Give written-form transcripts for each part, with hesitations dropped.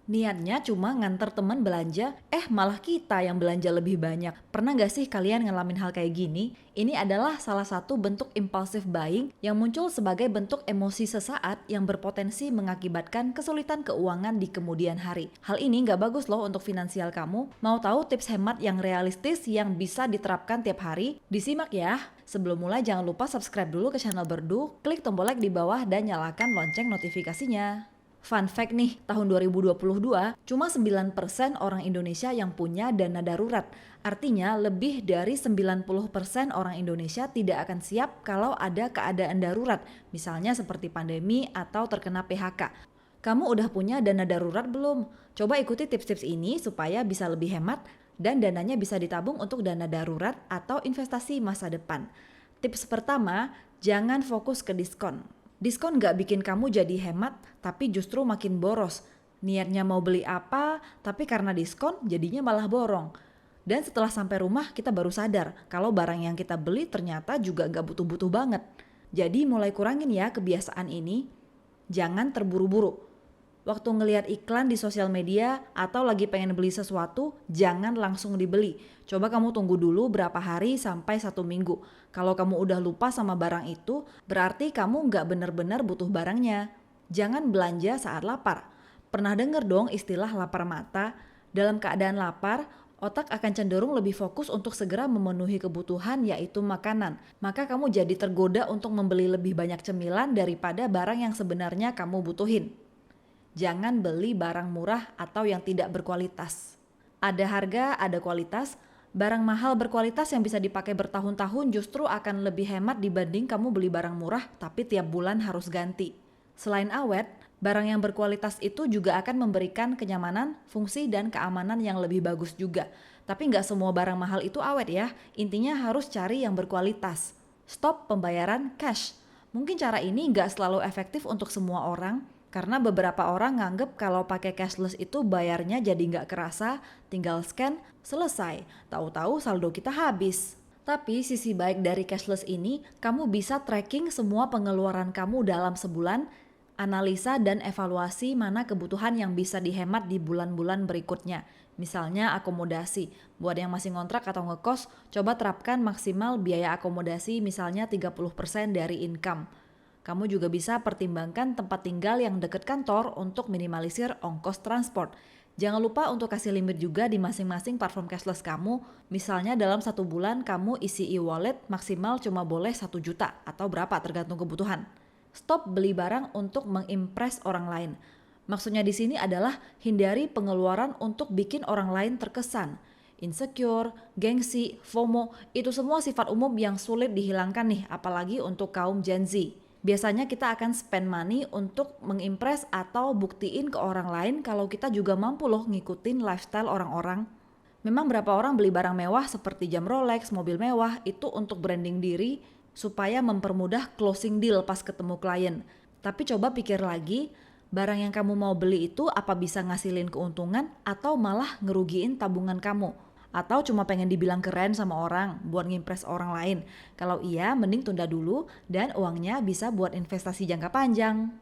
Niatnya cuma nganter teman belanja, malah kita yang belanja lebih banyak. Pernah gak sih kalian ngalamin hal kayak gini? Ini adalah salah satu bentuk impulsive buying yang muncul sebagai bentuk emosi sesaat yang berpotensi mengakibatkan kesulitan keuangan di kemudian hari. Hal ini gak bagus loh untuk finansial kamu. Mau tahu tips hemat yang realistis yang bisa diterapkan tiap hari? Disimak ya! Sebelum mulai jangan lupa subscribe dulu ke channel Berdu, klik tombol like di bawah dan nyalakan lonceng notifikasinya. Fun fact nih, tahun 2022 cuma 9% orang Indonesia yang punya dana darurat. Artinya lebih dari 90% orang Indonesia tidak akan siap kalau ada keadaan darurat, misalnya seperti pandemi atau terkena PHK. Kamu udah punya dana darurat belum? Coba ikuti tips-tips ini supaya bisa lebih hemat dan dananya bisa ditabung untuk dana darurat atau investasi masa depan. Tips pertama, jangan fokus ke diskon. Diskon nggak bikin kamu jadi hemat, tapi justru makin boros. Niatnya mau beli apa, tapi karena diskon jadinya malah borong. Dan setelah sampai rumah kita baru sadar kalau barang yang kita beli ternyata juga nggak butuh-butuh banget. Jadi mulai kurangin ya kebiasaan ini. Jangan terburu-buru. Waktu ngelihat iklan di sosial media atau lagi pengen beli sesuatu, jangan langsung dibeli. Coba kamu tunggu dulu berapa hari sampai 1 minggu. Kalau kamu udah lupa sama barang itu, berarti kamu nggak bener-bener butuh barangnya. Jangan belanja saat lapar. Pernah denger dong istilah lapar mata? Dalam keadaan lapar, otak akan cenderung lebih fokus untuk segera memenuhi kebutuhan yaitu makanan. Maka kamu jadi tergoda untuk membeli lebih banyak cemilan daripada barang yang sebenarnya kamu butuhin. Jangan beli barang murah atau yang tidak berkualitas. Ada harga, ada kualitas. Barang mahal berkualitas yang bisa dipakai bertahun-tahun justru akan lebih hemat dibanding kamu beli barang murah tapi tiap bulan harus ganti. Selain awet, barang yang berkualitas itu juga akan memberikan kenyamanan, fungsi, dan keamanan yang lebih bagus juga. Tapi nggak semua barang mahal itu awet ya, intinya harus cari yang berkualitas. Stop pembayaran cash. Mungkin cara ini nggak selalu efektif untuk semua orang, karena beberapa orang nganggep kalau pakai cashless itu bayarnya jadi nggak kerasa, tinggal scan, selesai. Tahu-tahu saldo kita habis. Tapi sisi baik dari cashless ini, kamu bisa tracking semua pengeluaran kamu dalam sebulan, analisa dan evaluasi mana kebutuhan yang bisa dihemat di bulan-bulan berikutnya. Misalnya akomodasi. Buat yang masih ngontrak atau ngekos, coba terapkan maksimal biaya akomodasi misalnya 30% dari income. Kamu juga bisa pertimbangkan tempat tinggal yang dekat kantor untuk minimalisir ongkos transport. Jangan lupa untuk kasih limit juga di masing-masing platform cashless kamu. Misalnya dalam 1 bulan kamu isi e-wallet maksimal cuma boleh 1 juta atau berapa tergantung kebutuhan. Stop beli barang untuk mengimpress orang lain. Maksudnya di sini adalah hindari pengeluaran untuk bikin orang lain terkesan. Insecure, gengsi, FOMO, itu semua sifat umum yang sulit dihilangkan nih, apalagi untuk kaum Gen Z. Biasanya kita akan spend money untuk mengimpress atau buktiin ke orang lain kalau kita juga mampu loh ngikutin lifestyle orang-orang. Memang berapa orang beli barang mewah seperti jam Rolex, mobil mewah itu untuk branding diri supaya mempermudah closing deal pas ketemu klien. Tapi coba pikir lagi, barang yang kamu mau beli itu apa bisa ngasilin keuntungan atau malah ngerugiin tabungan kamu? Atau cuma pengen dibilang keren sama orang buat ngimpress orang lain? Kalau iya, mending tunda dulu dan uangnya bisa buat investasi jangka panjang.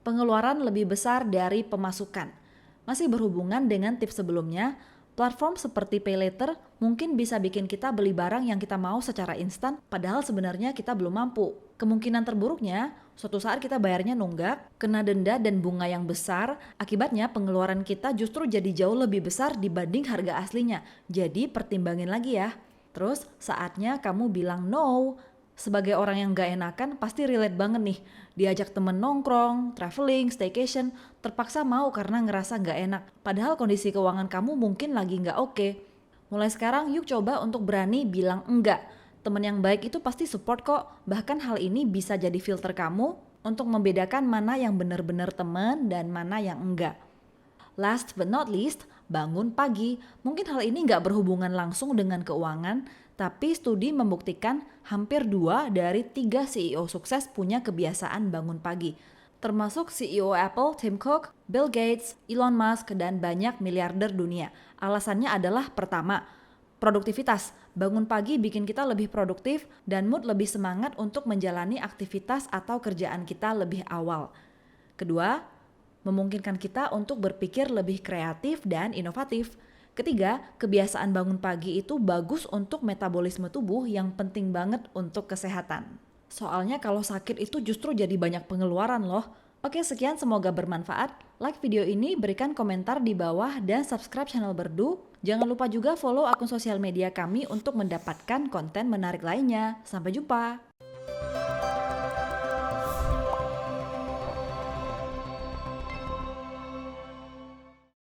Pengeluaran lebih besar dari pemasukan. Masih berhubungan dengan tips sebelumnya, platform seperti PayLater mungkin bisa bikin kita beli barang yang kita mau secara instan padahal sebenarnya kita belum mampu. Kemungkinan terburuknya, suatu saat kita bayarnya nunggak, kena denda dan bunga yang besar, akibatnya pengeluaran kita justru jadi jauh lebih besar dibanding harga aslinya. Jadi pertimbangin lagi ya. Terus saatnya kamu bilang no. Sebagai orang yang gak enakan pasti relate banget nih. Diajak temen nongkrong, traveling, staycation, terpaksa mau karena ngerasa gak enak. Padahal kondisi keuangan kamu mungkin lagi gak oke. Mulai sekarang yuk coba untuk berani bilang enggak. Temen yang baik itu pasti support kok. Bahkan hal ini bisa jadi filter kamu untuk membedakan mana yang benar-benar teman dan mana yang enggak. Last but not least, bangun pagi. Mungkin hal ini nggak berhubungan langsung dengan keuangan, tapi studi membuktikan hampir 2 dari 3 CEO sukses punya kebiasaan bangun pagi. Termasuk CEO Apple, Tim Cook, Bill Gates, Elon Musk, dan banyak miliarder dunia. Alasannya adalah pertama, produktivitas. Bangun pagi bikin kita lebih produktif dan mood lebih semangat untuk menjalani aktivitas atau kerjaan kita lebih awal. Kedua, memungkinkan kita untuk berpikir lebih kreatif dan inovatif. Ketiga, kebiasaan bangun pagi itu bagus untuk metabolisme tubuh yang penting banget untuk kesehatan. Soalnya kalau sakit itu justru jadi banyak pengeluaran loh. Oke, sekian, semoga bermanfaat. Like video ini, berikan komentar di bawah, dan subscribe channel Berdu. Jangan lupa juga follow akun sosial media kami untuk mendapatkan konten menarik lainnya. Sampai jumpa!